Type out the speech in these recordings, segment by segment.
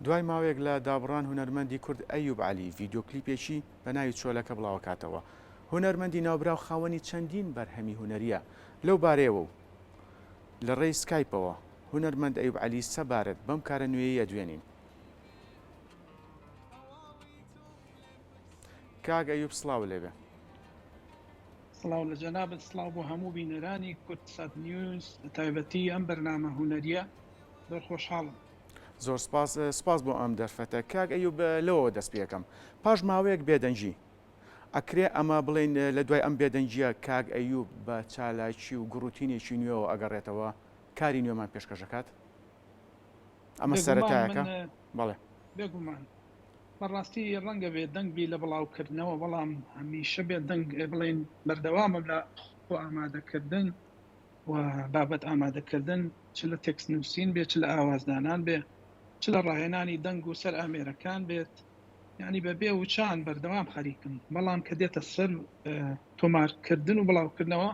دوای ماوەیەک لە دابڕان هونەرمەندی کورد ئەیوب عەلی ڤیدیۆ کلیپێکی بە ناوی چۆلەکە بڵاوکاتەوە. هونەرمەندی ناوبراو خاوەنی چەندین بەرهەمی هونەریە. لەو بارەیەوە و لە ڕێی سکایپەوە هونەرمەند ئەیوب عەلی سەبارەت بەم کارە نوێیە دوێنین. کاک ئەیوب سڵاو لێبێ. سڵاو لە جەنابەت، سڵاو بۆ هەموو بینەرانی کورتسات نیوز، تایبەتی ئەم بەرنامە هونەریە. زۆر خۆشحاڵم. زۆر سپاس بۆ ئەم دەرفەتە. کاک ئەیوب لەوە دەست پێکەم. پاش ماوەیەک بێدەنجی ئەکرێ ئەمە بڵێن لە دوای ئەم بێدەنجیە کاک ئەیوب بە چالاکی و گروتینێکی نوێەوە ئەگەڕێتەوە کاری نوێمان پێشکەشەکات. ئەمە سەرەتایەکە بەڵێ بێگومان بەڕاستی ڕەنگە بێت دەنگبی لە بڵاوکردنەوە، بەڵام هەمیشە بێت دەنگ بڵێن بەردەوامە لە خۆ ئامادەکردن و بابەت ئامادەکردن، چ لە تێکست نووسین بێت، چ لە ئاوازدانان بێت، چ لە ڕاهێنانی دەنگ و سەر ئامێرەکان بێت، یعنی بە بێ و چان بەردەوام خەریکن. بەڵام کە دێتە سەر تۆمارکردن و بڵاوکردنەوە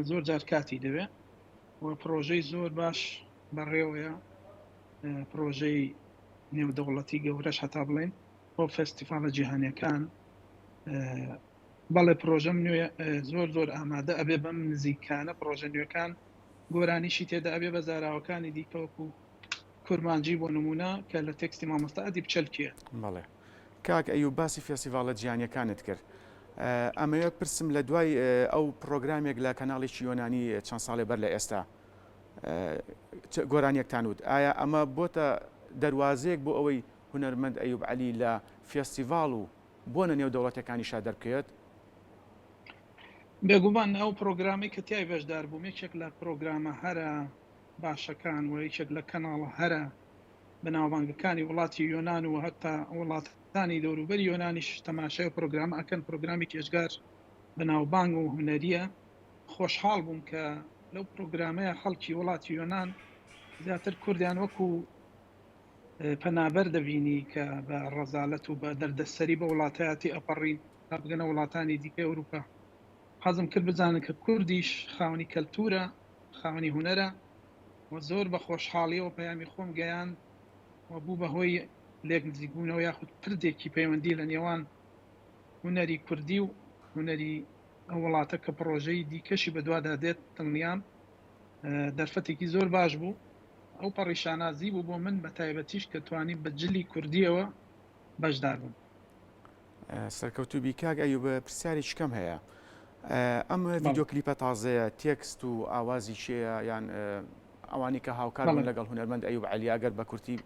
زۆر جار کاتی دەوێت و پرۆژەی زۆر باش بەڕێوەیە، پرۆژەی نێودەوڵەتی گەورەش هەتا بڵێن بۆ فێستیڤالە جیهانیەکان. بەڵێ پرۆژەم نوێ زۆر ئامادە ئەبێ بەم نزیکانە پرۆژە نوێەکان گۆرانیشی تێدا ئەبێ بە زاراوەکانی دیکەوەکو کورمانجی بۆ نمونە کە لە تێکستی مامۆستا ئەدیب چەلکیە. بەڵێ کاک ئەیوب باسی فێستیڤالە جیهانیەکانت کرد. ئەمەیە پرسم لە دوای ئەو پرۆگرامێک لە کەناڵێکی یۆنانی چەند ساڵێ بەر لە ئێستا گۆرانیەکتان وت، ئایا ئەمە بۆتە دەواازەیەک بۆ ئەوەی هونەرمەند ئەیوب عەلی لە فێستیڤال و بۆنە نێودەوڵەتەکانیشا دەربکەوێت؟ بێگومان ئەو پرۆگرامی کە تیای بەشدار بووم یەکێک لە پرۆگرامە هەرە باشەکان و یەکێک لە کەناڵە هەرە بەناوبانگەکانی وڵاتی یۆنان و هەتا وڵاتانی دەوروبەری یۆنانیش تەماشای پرۆگرام ئەکەن. پرۆگرامی کێژگار بەناوبانگ و هونەریە. خۆشحاڵ بووم کە لەو پرۆگرامەیە خەڵکی وڵاتی یۆنان زیاتر کوردیان وەکو پەنابەر دەبینی کە بە ڕەزالەت و بە دەردەسەری بە وڵاتایەتی ئەپەڕین تا بگەنە وڵاتانی دیکەی ئەوروپا. حەزم کرد بزانن کە کوردیش خاوەنی کەلتورە، خاوەنی هونەرە و زۆر بە خۆشحاڵیەوە پەیامی خۆم گەیان و بوو بەهۆی لێک نزیکبوونەوە یاخود پردێکی پەیوەندی لە نێوان هونەری کوردی و هونەری ئەو وڵاتە کە پرۆژەی دیکەشی بەدوادا دێت. دڵنیام دەرفەتێکی زۆر باش بوو. ئەو پەڕیشانازی بوو بۆ من بە تایبەتیش کە توانی بە جلی کوردیەوە بەشدار بووم. سەرکەوتوبی کاک ئەیوب پرسیارێکی کەم هەیە. ئەم ڤیدیۆ کلیپە تازەیە تێکست و ئاوازی شەیە یان ئەوانی کە هاوکار بوون لەگەڵ هونەرمەند ئەیوب عەلی ئەگەر بە کورتی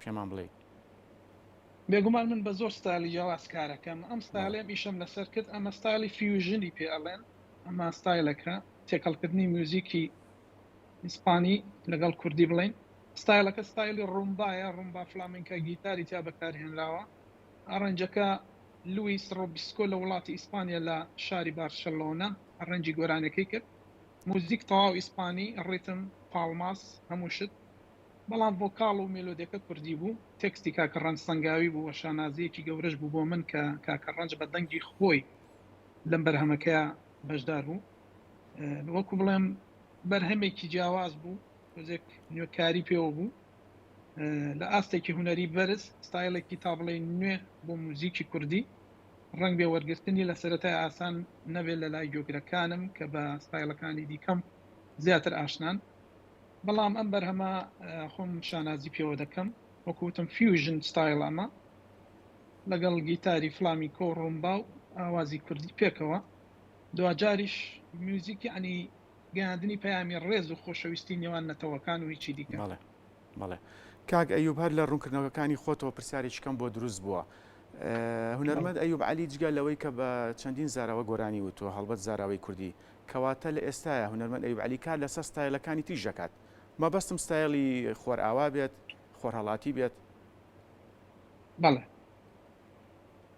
پێمان بڵێ؟ بێگومان من بە زۆر ستایلی جیاوازکارەکەم. ئەم ستایلێم ئیشەم لەسەر کرد. ئەمە ستایلی فیوژنی پێ ئەڵێن. ئەمە ستایلەکە تێکەڵکردنی موزیکی ئیسپانی لەگەڵ کوردی بڵین. ستایلەکە ستایلی ڕومبایە، ڕومبا فلامنکە، گیتاری تیا بەکارهێنراوە. ئەڕەنجەکە لوئیس ڕۆبیسکۆ لە وڵاتی ئیسپانیا لە شاری بارسەلۆنە ئەڕەنجی گۆرانەکەی کرد. موزیک تەواو ئیسپانی، ڕیتم، پاڵماس، هەموو شت، بەڵام ڤۆکاڵ و مێلۆدیەکە کوردی بوو. تێکستی کاکەڕەنج سەنگاوی بوو و شانازیەکی گەورەش بوو بۆ من کە کاکەڕەنج بە دەنگی خۆی لەم بەرهەمەکەیە بەشدار بوو. وەکو بڵێم بەرهەمێکی جیاواز بوو، وەزێک نوێکاری پێوە بوو لە ئاستێکی هونەری بەرز، ستایلێکی تا بڵێ نوێ بۆ موزیکی کوردی. ڕەنگ بێ وەرگرتنی لە سەرەتای ئاسان نەبێت لە لای گۆگرەکانم کە بە ستایلەکانی دیکەم زیاتر ئاشنان، بەڵام ئەم بەرهەمە خۆم شانازی پێوە دەکەم. وەکوتم فیوژن ستایل ئەمە لەگەڵ گیتاری فلامیکۆ و ڕومبا و ئاوازی کوردی پێکەوە. دوجاریش میوزیک یعنی گەاندنی پەیامی ڕێز و خۆشەویستی نێوان نەتەوەکان و هیچی دیکە. بەڵێ کاک ئەیوب هەر لە ڕوونکردنەوەکانی خۆتەوە پرسیارێکی کەم بۆ دروست بووە. هونەرمەند ئەیوب عەلی جگە لەوەی کە بە چەندین زاراوە گۆرانی وتوە هەڵبەت زاراوەی کوردی کەواتە لە ئێستاە هونەرمەند ئەیوب عەلی کار لەسەر ستایلەکانی تریش دەکات. مەبەستم ستایلی خۆر ئاوا بێت، خۆرهەڵاتی بێت؟ بەڵێ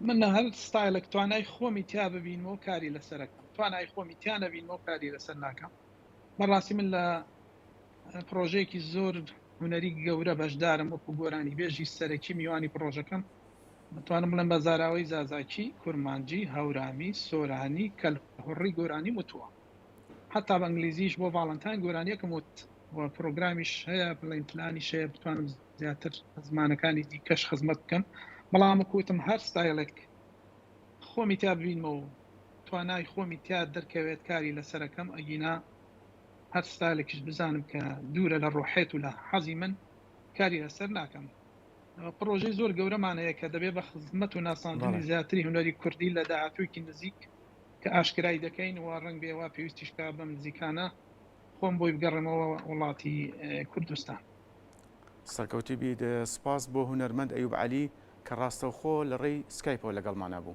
من هەر ستایلێک توانای خۆمی تیا ببینەوە کاری لەسەرەکەم، توانای خۆمی تیا نەبینەوە کاری لەسەر ناکەم. بەڕاستی من لە پرۆژەیەکی زۆر هونەری گەورە بەشدارم وەکو گۆرانی بێژی سەرەکی میوانی پرۆژەکەم. دەتوانم بڵێم بە زاراوەی زازاکی، کورمانجی، هەورامی، سۆرانی، کەلهوڕی گۆرانی وتووە. حتا بە ئەنگلیزیش بۆ ڤاڵەنتاین گۆرانیەکەم وت و پرۆگرامیش هەیە بڵێن پلانی شەیە بتوانم زیاتر زمانەکانی دیکەش خزمەت بکەم بەڵام وەکوتم هەر ستایلێک خۆمی تا ببینمەوە توانای خۆمی تا دەرکەوێت کاری لەسەرەکەم ئەگینا هەر ستایلێکیش بزانم کە دوورە لە ڕۆحێت و لە حەزی من کاری لەسەر ناکەم پرۆژەی زۆر گەورەمانەیە کە دەبێ بە خزمەت و ناساندنی زیاتری هونەری کوردی لە داهاتوویکی نزیک کە ئاشکرای دەکەین و ڕنگ بێەوە پێویستیشکا بەم نزیکانە خۆم بۆی بگەڕێمەوە وڵاتی کوردستان. سەرکەوتی بیت سپاس بۆ هونەرمەند ئەیوب عەلی کە ڕاستەوخۆ لە ڕێی سکایپەوە لەگەڵمانە بوو.